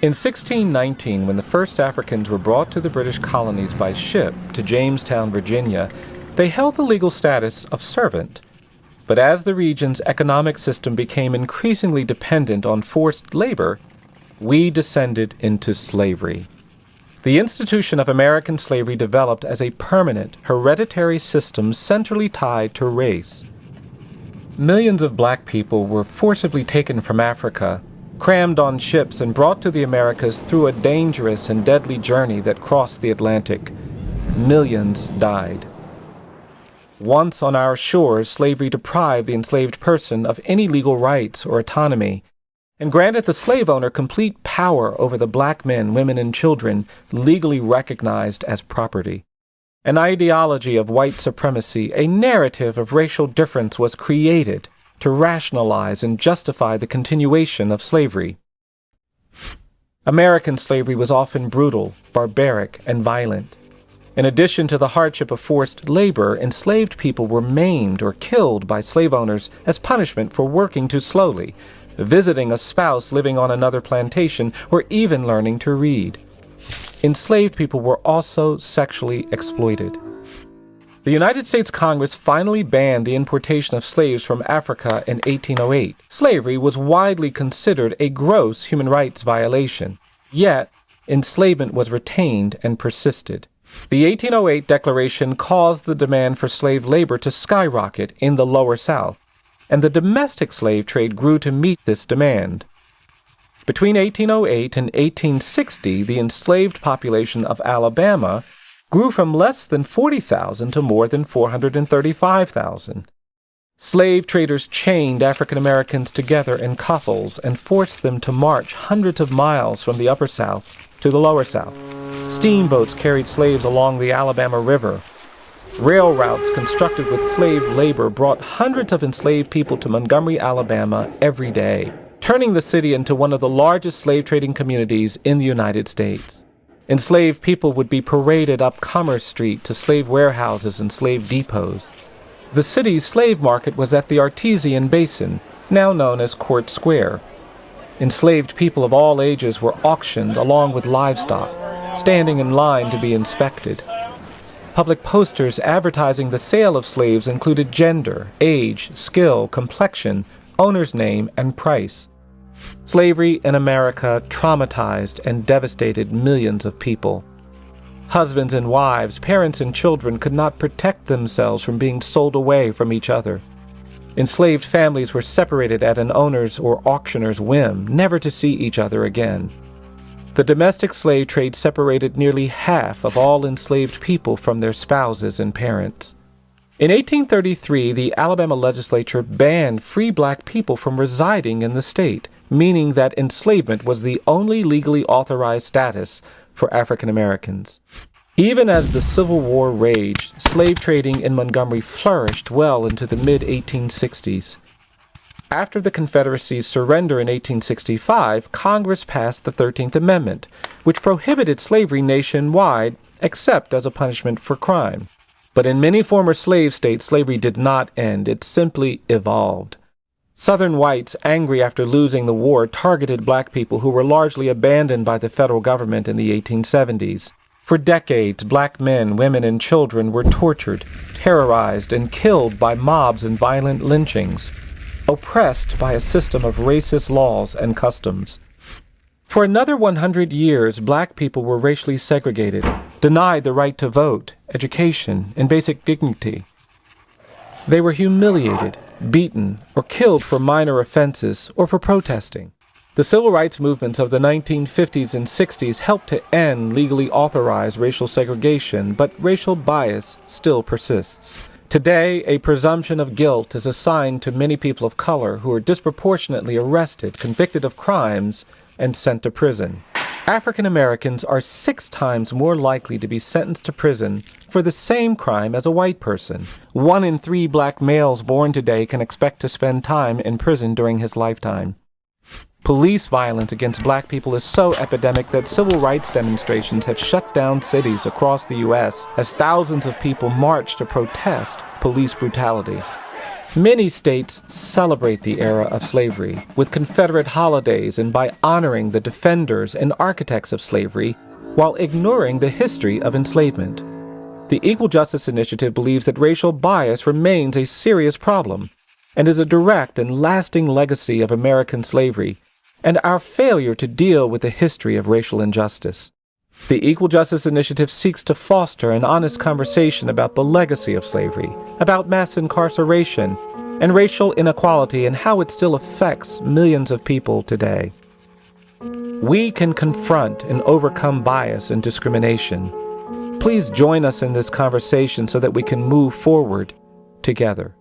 In 1619, when the first Africans were brought to the British colonies by ship to Jamestown, Virginia, they held the legal status of servant. But as the region's economic system became increasingly dependent on forced labor, we descended into slavery. The institution of American slavery developed as a permanent, hereditary system centrally tied to race. Millions of black people were forcibly taken from Africa, crammed on ships and brought to the Americas through a dangerous and deadly journey that crossed the Atlantic. Millions died. Once on our shores, slavery deprived the enslaved person of any legal rights or autonomy, and granted the slave owner complete power over the black men, women, and children legally recognized as property. An ideology of white supremacy, a narrative of racial difference was created to rationalize and justify the continuation of slavery. American slavery was often brutal, barbaric, and violent. In addition to the hardship of forced labor, enslaved people were maimed or killed by slave owners as punishment for working too slowly, visiting a spouse living on another plantation, or even learning to read. Enslaved people were also sexually exploited. The United States Congress finally banned the importation of slaves from Africa in 1808. Slavery was widely considered a gross human rights violation, yet enslavement was retained and persisted. The 1808 Declaration caused the demand for slave labor to skyrocket in the Lower South, and the domestic slave trade grew to meet this demand. Between 1808 and 1860, the enslaved population of Alabama grew from less than 40,000 to more than 435,000. Slave traders chained African Americans together in couples and forced them to march hundreds of miles from the Upper South to the Lower South. Steamboats carried slaves along the Alabama River. Rail routes constructed with slave labor brought hundreds of enslaved people to Montgomery, Alabama every day, turning the city into one of the largest slave trading communities in the United States. Enslaved people would be paraded up Commerce Street to slave warehouses and slave depots. The city's slave market was at the Artesian Basin, now known as Court Square. Enslaved people of all ages were auctioned along with livestock, standing in line to be inspected. Public posters advertising the sale of slaves included gender, age, skill, complexion, owner's name, and price. Slavery in America traumatized and devastated millions of people. Husbands and wives, parents and children could not protect themselves from being sold away from each other. Enslaved families were separated at an owner's or auctioneer's whim, never to see each other again. The domestic slave trade separated nearly half of all enslaved people from their spouses and parents. In 1833, the Alabama legislature banned free black people from residing in the state, meaning that enslavement was the only legally authorized status for African Americans. Even as the Civil War raged, slave trading in Montgomery flourished well into the mid-1860s. After the Confederacy's surrender in 1865, Congress passed the 13th Amendment, which prohibited slavery nationwide except as a punishment for crime. But in many former slave states, slavery did not end. It simply evolved. Southern whites, angry after losing the war, targeted black people who were largely abandoned by the federal government in the 1870s. For decades, black men, women, and children were tortured, terrorized, and killed by mobs and violent lynchings, oppressed by a system of racist laws and customs. For another 100 years, black people were racially segregated, denied the right to vote, education, and basic dignity. They were humiliated, beaten, or killed for minor offenses or for protesting. The civil rights movements of the 1950s and 60s helped to end legally authorized racial segregation, but racial bias still persists. Today, a presumption of guilt is assigned to many people of color who are disproportionately arrested, convicted of crimes, and sent to prison. African Americans are 6 times more likely to be sentenced to prison for the same crime as a white person. 1 in 3 black males born today can expect to spend time in prison during his lifetime. Police violence against black people is so epidemic that civil rights demonstrations have shut down cities across the U.S. as thousands of people march to protest police brutality. Many states celebrate the era of slavery with Confederate holidays and by honoring the defenders and architects of slavery while ignoring the history of enslavement. The Equal Justice Initiative believes that racial bias remains a serious problem and is a direct and lasting legacy of American slavery and our failure to deal with the history of racial injustice. The Equal Justice Initiative seeks to foster an honest conversation about the legacy of slavery, about mass incarceration, and racial inequality and how it still affects millions of people today. We can confront and overcome bias and discrimination. Please join us in this conversation so that we can move forward together.